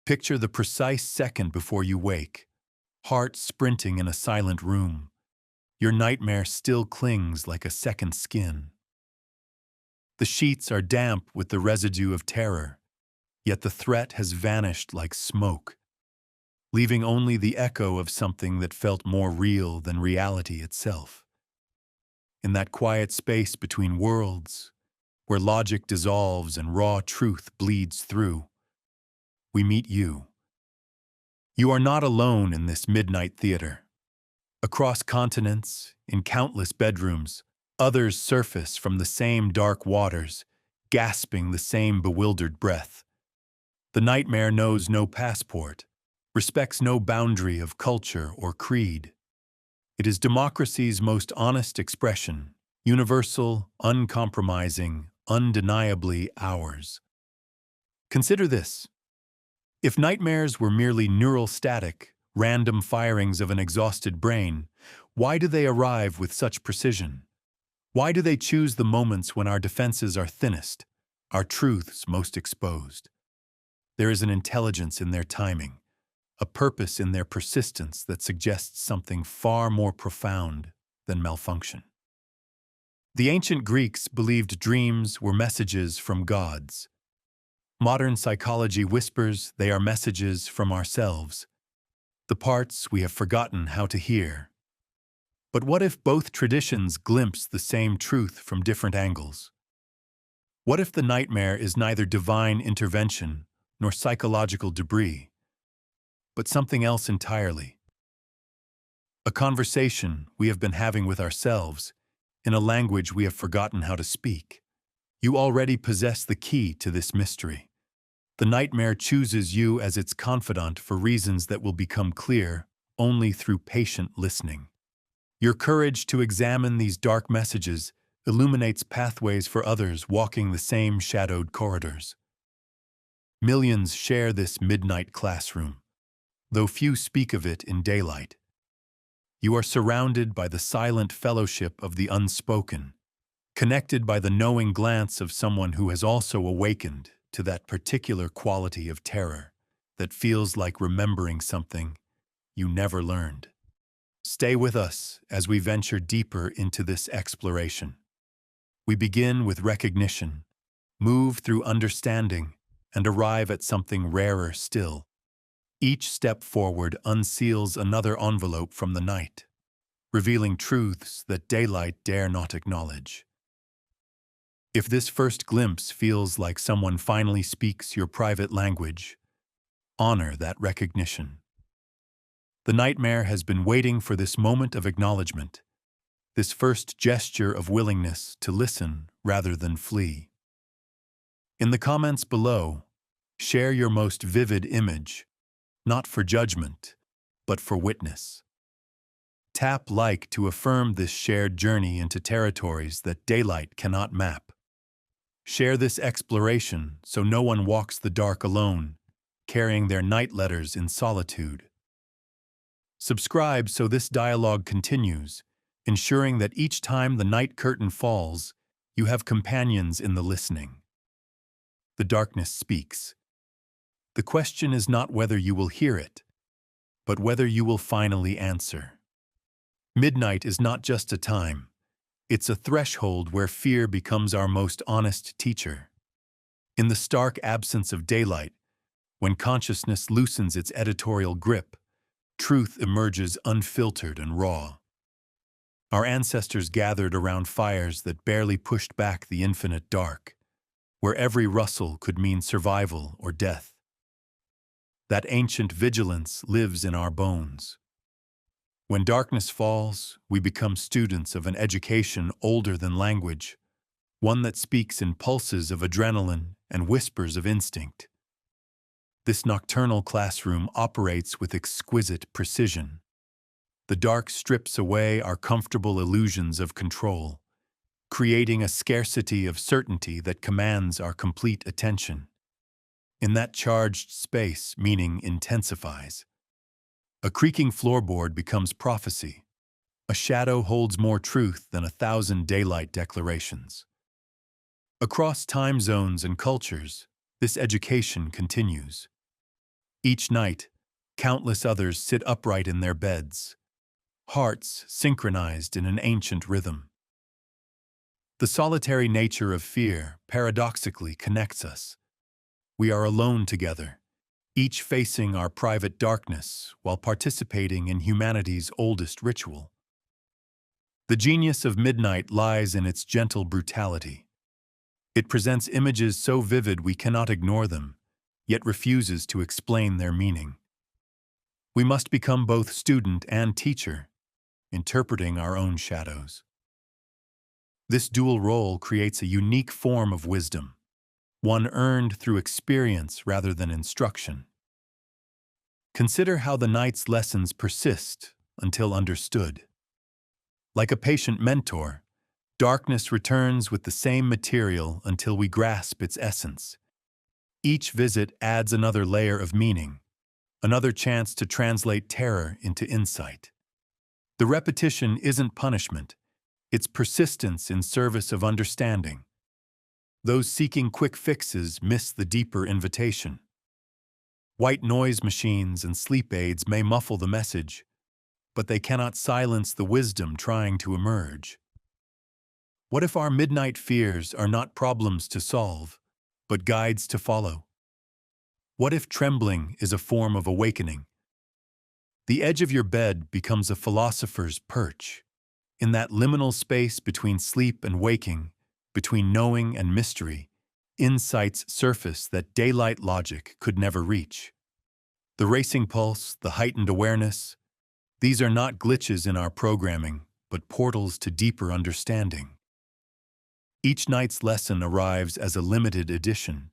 Picture the precise second before you wake, heart sprinting in a silent room. Your nightmare still clings like a second skin. The sheets are damp with the residue of terror, yet the threat has vanished like smoke, leaving only the echo of something that felt more real than reality itself. In that quiet space between worlds, where logic dissolves and raw truth bleeds through, we meet you. You are not alone in this midnight theater. Across continents, in countless bedrooms, others surface from the same dark waters, gasping the same bewildered breath. The nightmare knows no passport, respects no boundary of culture or creed. It is democracy's most honest expression, universal, uncompromising, undeniably ours. Consider this. If nightmares were merely neural static, random firings of an exhausted brain, why do they arrive with such precision? Why do they choose the moments when our defenses are thinnest, our truths most exposed? There is an intelligence in their timing, a purpose in their persistence that suggests something far more profound than malfunction. The ancient Greeks believed dreams were messages from gods. Modern psychology whispers they are messages from ourselves, the parts we have forgotten how to hear. But what if both traditions glimpse the same truth from different angles? What if the nightmare is neither divine intervention nor psychological debris, but something else entirely? A conversation we have been having with ourselves in a language we have forgotten how to speak. You already possess the key to this mystery. The nightmare chooses you as its confidant for reasons that will become clear only through patient listening. Your courage to examine these dark messages illuminates pathways for others walking the same shadowed corridors. Millions share this midnight classroom, though few speak of it in daylight. You are surrounded by the silent fellowship of the unspoken, connected by the knowing glance of someone who has also awakened to that particular quality of terror that feels like remembering something you never learned. Stay with us as we venture deeper into this exploration. We begin with recognition, move through understanding, and arrive at something rarer still. Each step forward unseals another envelope from the night, revealing truths that daylight dare not acknowledge. If this first glimpse feels like someone finally speaks your private language, honor that recognition. The nightmare has been waiting for this moment of acknowledgement, this first gesture of willingness to listen rather than flee. In the comments below, share your most vivid image, not for judgment, but for witness. Tap like to affirm this shared journey into territories that daylight cannot map. Share this exploration so no one walks the dark alone, carrying their night letters in solitude. Subscribe so this dialogue continues, ensuring that each time the night curtain falls, you have companions in the listening. The darkness speaks. The question is not whether you will hear it, but whether you will finally answer. Midnight is not just a time. It's a threshold where fear becomes our most honest teacher. In the stark absence of daylight, when consciousness loosens its editorial grip, truth emerges unfiltered and raw. Our ancestors gathered around fires that barely pushed back the infinite dark, where every rustle could mean survival or death. That ancient vigilance lives in our bones. When darkness falls, we become students of an education older than language, one that speaks in pulses of adrenaline and whispers of instinct. This nocturnal classroom operates with exquisite precision. The dark strips away our comfortable illusions of control, creating a scarcity of certainty that commands our complete attention. In that charged space, meaning intensifies. A creaking floorboard becomes prophecy. A shadow holds more truth than 1,000 daylight declarations. Across time zones and cultures, this education continues. Each night, countless others sit upright in their beds, hearts synchronized in an ancient rhythm. The solitary nature of fear paradoxically connects us. We are alone together, each facing our private darkness while participating in humanity's oldest ritual. The genius of midnight lies in its gentle brutality. It presents images so vivid we cannot ignore them, yet refuses to explain their meaning. We must become both student and teacher, interpreting our own shadows. This dual role creates a unique form of wisdom, one earned through experience rather than instruction. Consider how the night's lessons persist until understood. Like a patient mentor, darkness returns with the same material until we grasp its essence. Each visit adds another layer of meaning, another chance to translate terror into insight. The repetition isn't punishment, it's persistence in service of understanding. Those seeking quick fixes miss the deeper invitation. White noise machines and sleep aids may muffle the message, but they cannot silence the wisdom trying to emerge. What if our midnight fears are not problems to solve, but guides to follow? What if trembling is a form of awakening? The edge of your bed becomes a philosopher's perch. In that liminal space between sleep and waking, between knowing and mystery, insights surface that daylight logic could never reach. The racing pulse, the heightened awareness, these are not glitches in our programming, but portals to deeper understanding. Each night's lesson arrives as a limited edition,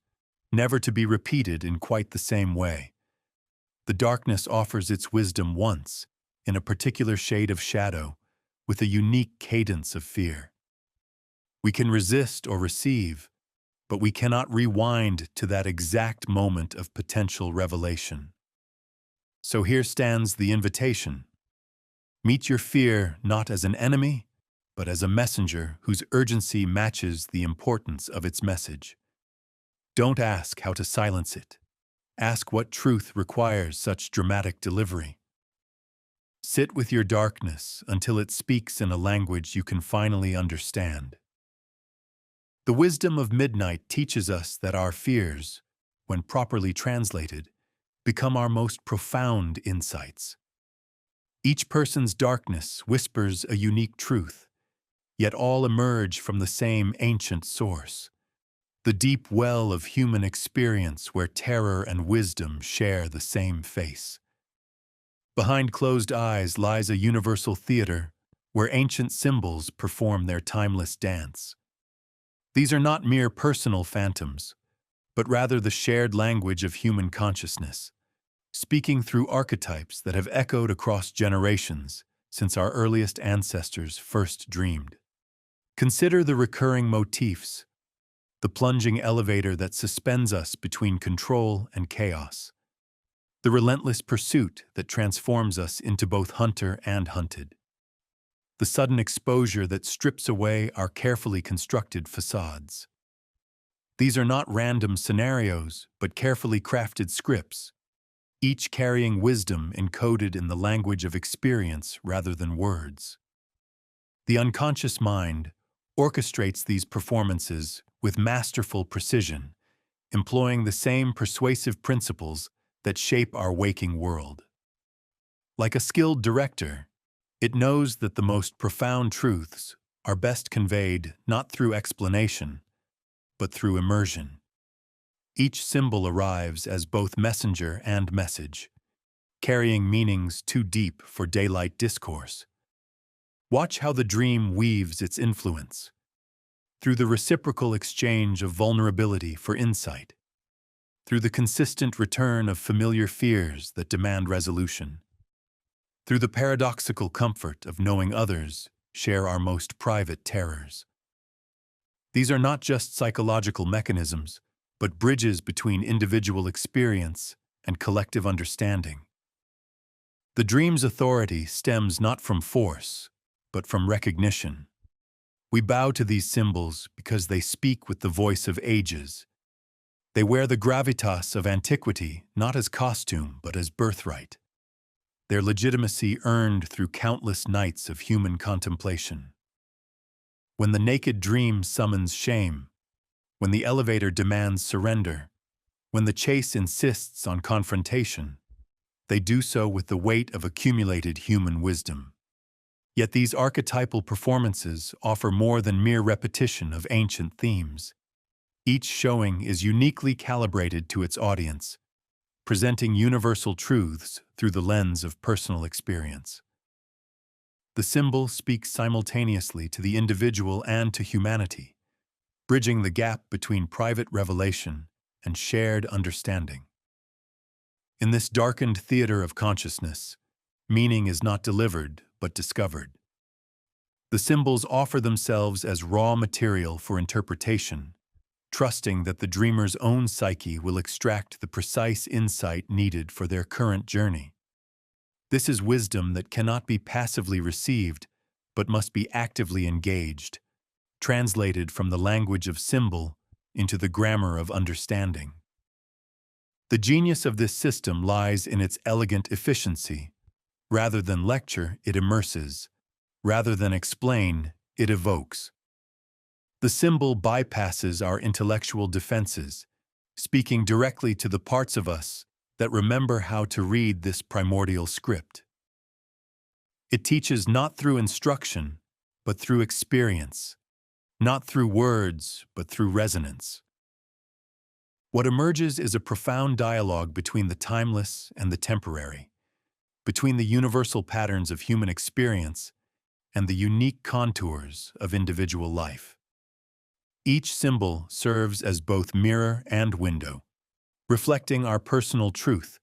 never to be repeated in quite the same way. The darkness offers its wisdom once, in a particular shade of shadow, with a unique cadence of fear. We can resist or receive, but we cannot rewind to that exact moment of potential revelation. So here stands the invitation. Meet your fear not as an enemy, but as a messenger whose urgency matches the importance of its message. Don't ask how to silence it. Ask what truth requires such dramatic delivery. Sit with your darkness until it speaks in a language you can finally understand. The wisdom of midnight teaches us that our fears, when properly translated, become our most profound insights. Each person's darkness whispers a unique truth, yet all emerge from the same ancient source, the deep well of human experience where terror and wisdom share the same face. Behind closed eyes lies a universal theater where ancient symbols perform their timeless dance. These are not mere personal phantoms, but rather the shared language of human consciousness, speaking through archetypes that have echoed across generations since our earliest ancestors first dreamed. Consider the recurring motifs, the plunging elevator that suspends us between control and chaos, the relentless pursuit that transforms us into both hunter and hunted, the sudden exposure that strips away our carefully constructed facades. These are not random scenarios, but carefully crafted scripts, each carrying wisdom encoded in the language of experience rather than words. The unconscious mind orchestrates these performances with masterful precision, employing the same persuasive principles that shape our waking world. Like a skilled director, it knows that the most profound truths are best conveyed not through explanation, but through immersion. Each symbol arrives as both messenger and message, carrying meanings too deep for daylight discourse. Watch how the dream weaves its influence, through the reciprocal exchange of vulnerability for insight, through the consistent return of familiar fears that demand resolution, through the paradoxical comfort of knowing others share our most private terrors. These are not just psychological mechanisms, but bridges between individual experience and collective understanding. The dream's authority stems not from force, but from recognition. We bow to these symbols because they speak with the voice of ages. They wear the gravitas of antiquity not as costume but as birthright, their legitimacy earned through countless nights of human contemplation. When the naked dream summons shame, when the elevator demands surrender, when the chase insists on confrontation, they do so with the weight of accumulated human wisdom. Yet these archetypal performances offer more than mere repetition of ancient themes. Each showing is uniquely calibrated to its audience, presenting universal truths through the lens of personal experience. The symbol speaks simultaneously to the individual and to humanity, bridging the gap between private revelation and shared understanding. In this darkened theater of consciousness, meaning is not delivered but discovered. The symbols offer themselves as raw material for interpretation, trusting that the dreamer's own psyche will extract the precise insight needed for their current journey. This is wisdom that cannot be passively received, but must be actively engaged, translated from the language of symbol into the grammar of understanding. The genius of this system lies in its elegant efficiency. Rather than lecture, it immerses. Rather than explain, it evokes. The symbol bypasses our intellectual defenses, speaking directly to the parts of us that remember how to read this primordial script. It teaches not through instruction, but through experience, not through words, but through resonance. What emerges is a profound dialogue between the timeless and the temporary, between the universal patterns of human experience and the unique contours of individual life. Each symbol serves as both mirror and window, reflecting our personal truth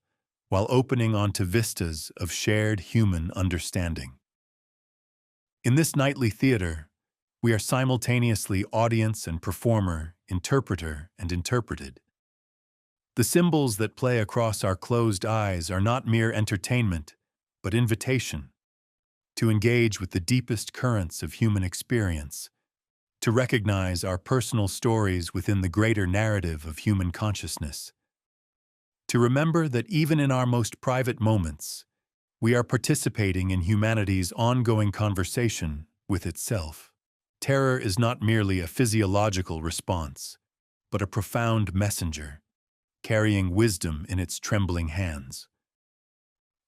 while opening onto vistas of shared human understanding. In this nightly theater, we are simultaneously audience and performer, interpreter and interpreted. The symbols that play across our closed eyes are not mere entertainment, but invitation to engage with the deepest currents of human experience, to recognize our personal stories within the greater narrative of human consciousness, to remember that even in our most private moments, we are participating in humanity's ongoing conversation with itself. Terror is not merely a physiological response, but a profound messenger, carrying wisdom in its trembling hands.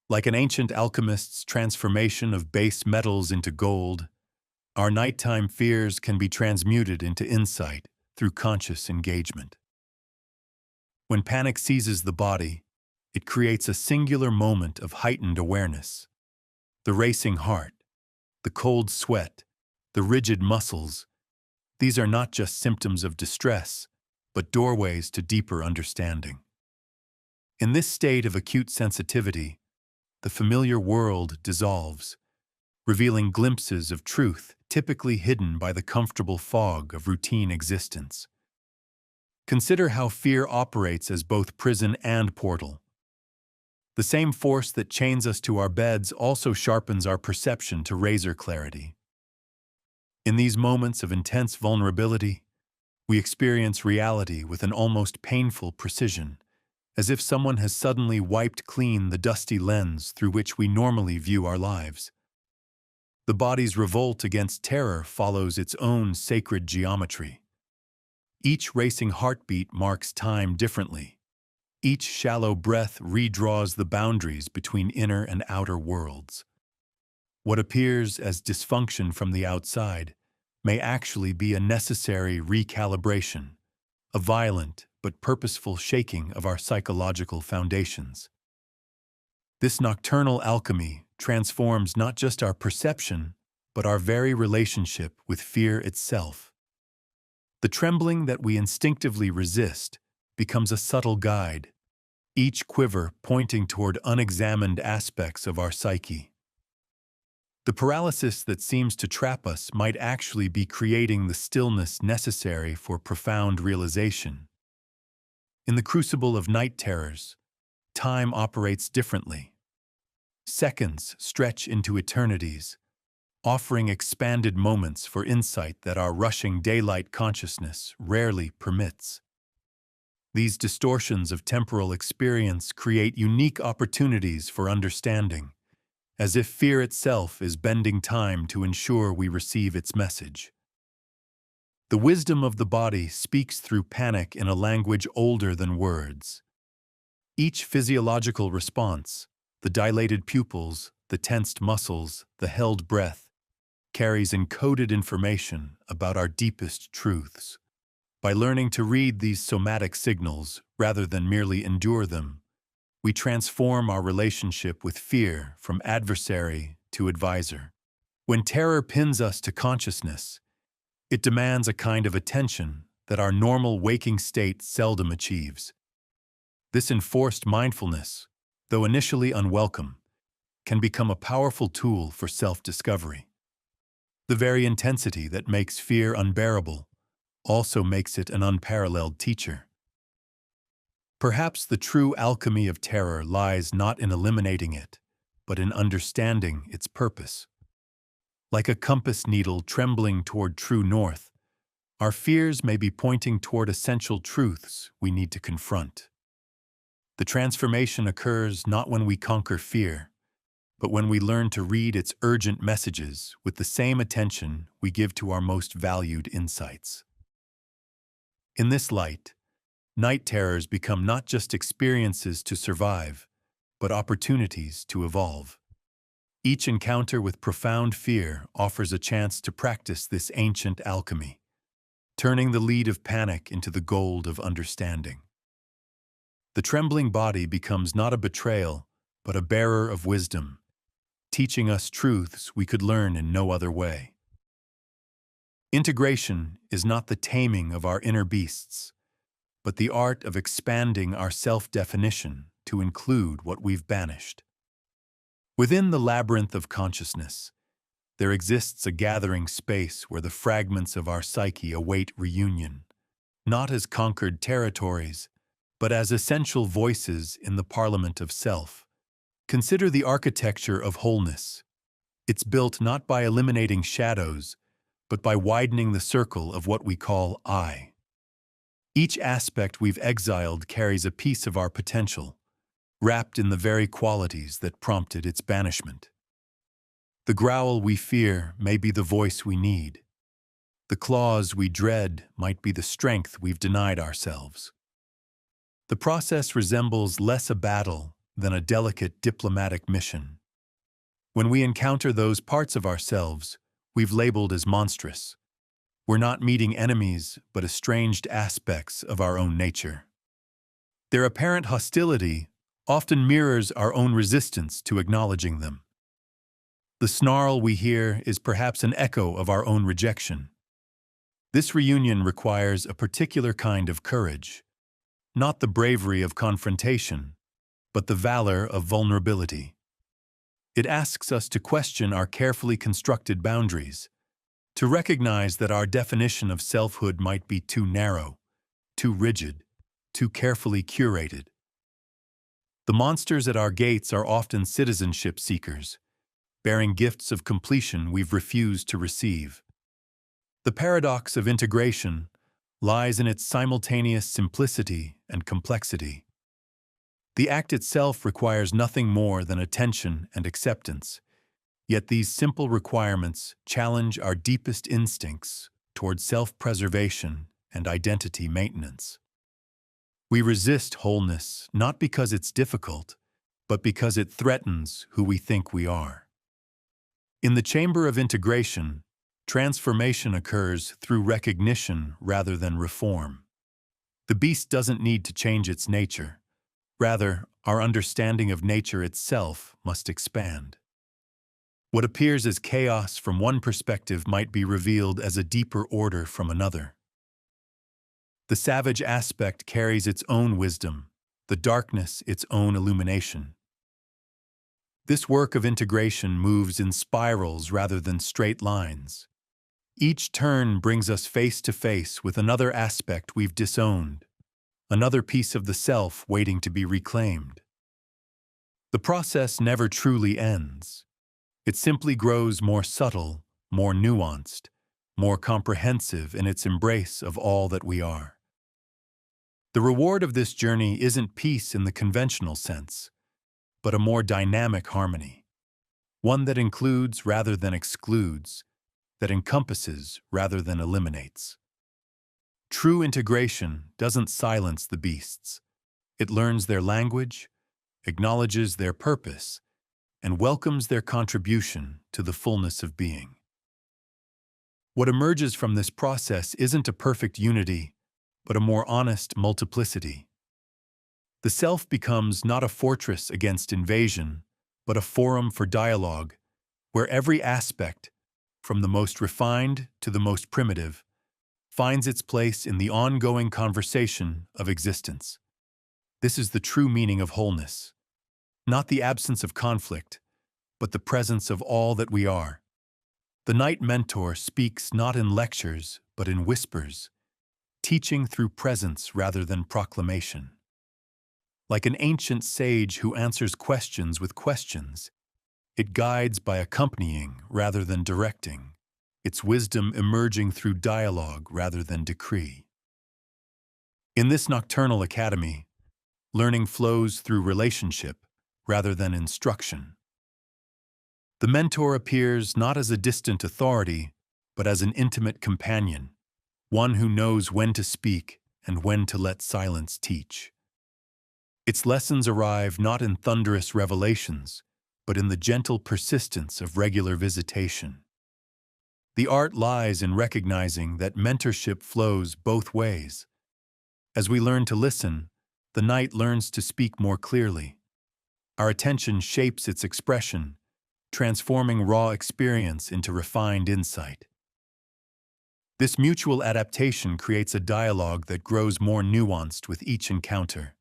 Like an ancient alchemist's transformation of base metals into gold, our nighttime fears can be transmuted into insight through conscious engagement. When panic seizes the body, it creates a singular moment of heightened awareness. The racing heart, the cold sweat, the rigid muscles, these are not just symptoms of distress, but doorways to deeper understanding. In this state of acute sensitivity, the familiar world dissolves, revealing glimpses of truth typically hidden by the comfortable fog of routine existence. Consider how fear operates as both prison and portal. The same force that chains us to our beds also sharpens our perception to razor clarity. In these moments of intense vulnerability, we experience reality with an almost painful precision, as if someone has suddenly wiped clean the dusty lens through which we normally view our lives. The body's revolt against terror follows its own sacred geometry. Each racing heartbeat marks time differently. Each shallow breath redraws the boundaries between inner and outer worlds. What appears as dysfunction from the outside may actually be a necessary recalibration, a violent but purposeful shaking of our psychological foundations. This nocturnal alchemy transforms not just our perception, but our very relationship with fear itself. The trembling that we instinctively resist becomes a subtle guide, each quiver pointing toward unexamined aspects of our psyche. The paralysis that seems to trap us might actually be creating the stillness necessary for profound realization. In the crucible of night terrors, time operates differently. Seconds stretch into eternities, offering expanded moments for insight that our rushing daylight consciousness rarely permits. These distortions of temporal experience create unique opportunities for understanding, as if fear itself is bending time to ensure we receive its message. The wisdom of the body speaks through panic in a language older than words. Each physiological response, the dilated pupils, the tensed muscles, the held breath, carries encoded information about our deepest truths. By learning to read these somatic signals rather than merely endure them, we transform our relationship with fear from adversary to advisor. When terror pins us to consciousness, it demands a kind of attention that our normal waking state seldom achieves. This enforced mindfulness, though initially unwelcome, can become a powerful tool for self-discovery. The very intensity that makes fear unbearable also makes it an unparalleled teacher. Perhaps the true alchemy of terror lies not in eliminating it, but in understanding its purpose. Like a compass needle trembling toward true north, our fears may be pointing toward essential truths we need to confront. The transformation occurs not when we conquer fear, but when we learn to read its urgent messages with the same attention we give to our most valued insights. In this light, night terrors become not just experiences to survive, but opportunities to evolve. Each encounter with profound fear offers a chance to practice this ancient alchemy, turning the lead of panic into the gold of understanding. The trembling body becomes not a betrayal, but a bearer of wisdom, teaching us truths we could learn in no other way. Integration is not the taming of our inner beasts, but the art of expanding our self-definition to include what we've banished. Within the labyrinth of consciousness, there exists a gathering space where the fragments of our psyche await reunion, not as conquered territories, but as essential voices in the parliament of self. Consider the architecture of wholeness. It's built not by eliminating shadows, but by widening the circle of what we call I. Each aspect we've exiled carries a piece of our potential, wrapped in the very qualities that prompted its banishment. The growl we fear may be the voice we need. The claws we dread might be the strength we've denied ourselves. The process resembles less a battle than a delicate diplomatic mission. When we encounter those parts of ourselves we've labeled as monstrous, we're not meeting enemies but estranged aspects of our own nature. Their apparent hostility often mirrors our own resistance to acknowledging them. The snarl we hear is perhaps an echo of our own rejection. This reunion requires a particular kind of courage, not the bravery of confrontation, but the valor of vulnerability. It asks us to question our carefully constructed boundaries, to recognize that our definition of selfhood might be too narrow, too rigid, too carefully curated. The monsters at our gates are often citizenship seekers, bearing gifts of completion we've refused to receive. The paradox of integration lies in its simultaneous simplicity and complexity. The act itself requires nothing more than attention and acceptance, yet these simple requirements challenge our deepest instincts toward self-preservation and identity maintenance. We resist wholeness not because it's difficult, but because it threatens who we think we are. In the chamber of integration, transformation occurs through recognition rather than reform. The beast doesn't need to change its nature. Rather, our understanding of nature itself must expand. What appears as chaos from one perspective might be revealed as a deeper order from another. The savage aspect carries its own wisdom, the darkness its own illumination. This work of integration moves in spirals rather than straight lines. Each turn brings us face to face with another aspect we've disowned, another piece of the self waiting to be reclaimed. The process never truly ends. It simply grows more subtle, more nuanced, more comprehensive in its embrace of all that we are. The reward of this journey isn't peace in the conventional sense, but a more dynamic harmony, one that includes rather than excludes, that encompasses rather than eliminates. True integration doesn't silence the beasts. It learns their language, acknowledges their purpose, and welcomes their contribution to the fullness of being. What emerges from this process isn't a perfect unity, but a more honest multiplicity. The self becomes not a fortress against invasion, but a forum for dialogue, where every aspect, from the most refined to the most primitive, finds its place in the ongoing conversation of existence. This is the true meaning of wholeness, not the absence of conflict, but the presence of all that we are. The Night Mentor speaks not in lectures, but in whispers, teaching through presence rather than proclamation. Like an ancient sage who answers questions with questions, it guides by accompanying rather than directing, its wisdom emerging through dialogue rather than decree. In this nocturnal academy, learning flows through relationship rather than instruction. The mentor appears not as a distant authority, but as an intimate companion, one who knows when to speak and when to let silence teach. Its lessons arrive not in thunderous revelations, but in the gentle persistence of regular visitation. The art lies in recognizing that mentorship flows both ways. As we learn to listen, the night learns to speak more clearly. Our attention shapes its expression, transforming raw experience into refined insight. This mutual adaptation creates a dialogue that grows more nuanced with each encounter.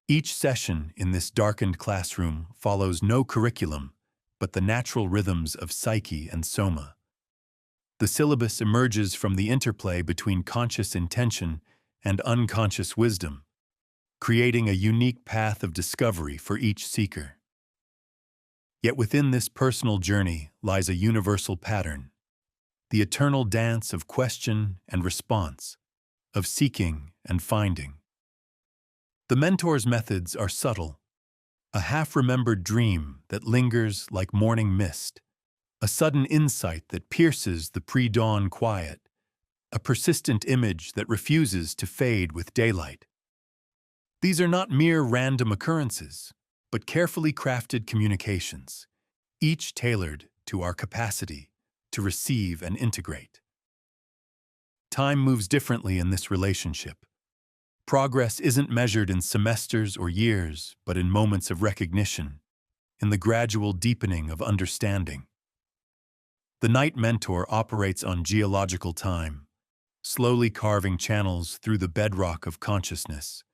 Each session in this darkened classroom follows no curriculum, but the natural rhythms of psyche and soma. The syllabus emerges from the interplay between conscious intention and unconscious wisdom, creating a unique path of discovery for each seeker. Yet within this personal journey lies a universal pattern, the eternal dance of question and response, of seeking and finding. The mentor's methods are subtle, a half-remembered dream that lingers like morning mist, a sudden insight that pierces the pre-dawn quiet, a persistent image that refuses to fade with daylight. These are not mere random occurrences, but carefully crafted communications, each tailored to our capacity to receive and integrate. Time moves differently in this relationship. Progress isn't measured in semesters or years, but in moments of recognition, in the gradual deepening of understanding. The Night Mentor operates on geological time, slowly carving channels through the bedrock of consciousness,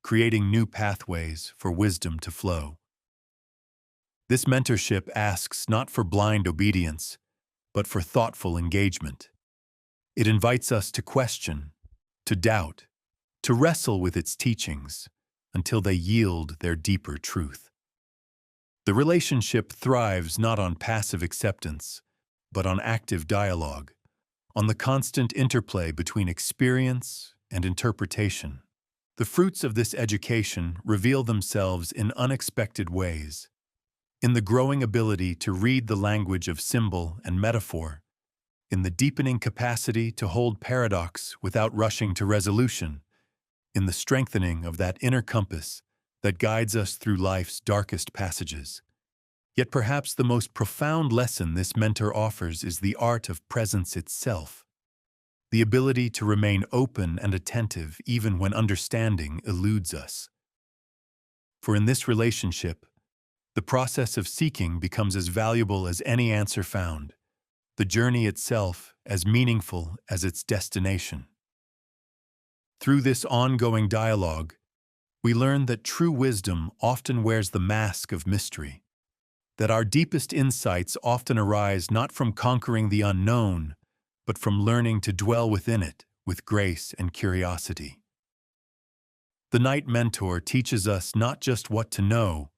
creating new pathways for wisdom to flow. This mentorship asks not for blind obedience, but for thoughtful engagement. It invites us to question, to doubt, to wrestle with its teachings until they yield their deeper truth. The relationship thrives not on passive acceptance, but on active dialogue, on the constant interplay between experience and interpretation. The fruits of this education reveal themselves in unexpected ways, in the growing ability to read the language of symbol and metaphor, in the deepening capacity to hold paradox without rushing to resolution, in the strengthening of that inner compass that guides us through life's darkest passages. Yet perhaps the most profound lesson this mentor offers is the art of presence itself, the ability to remain open and attentive even when understanding eludes us. For in this relationship, the process of seeking becomes as valuable as any answer found, the journey itself as meaningful as its destination. Through this ongoing dialogue, we learn that true wisdom often wears the mask of mystery, that our deepest insights often arise not from conquering the unknown, but from learning to dwell within it with grace and curiosity. The Night Mentor teaches us not just what to know,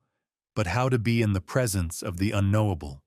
but how to be in the presence of the unknowable,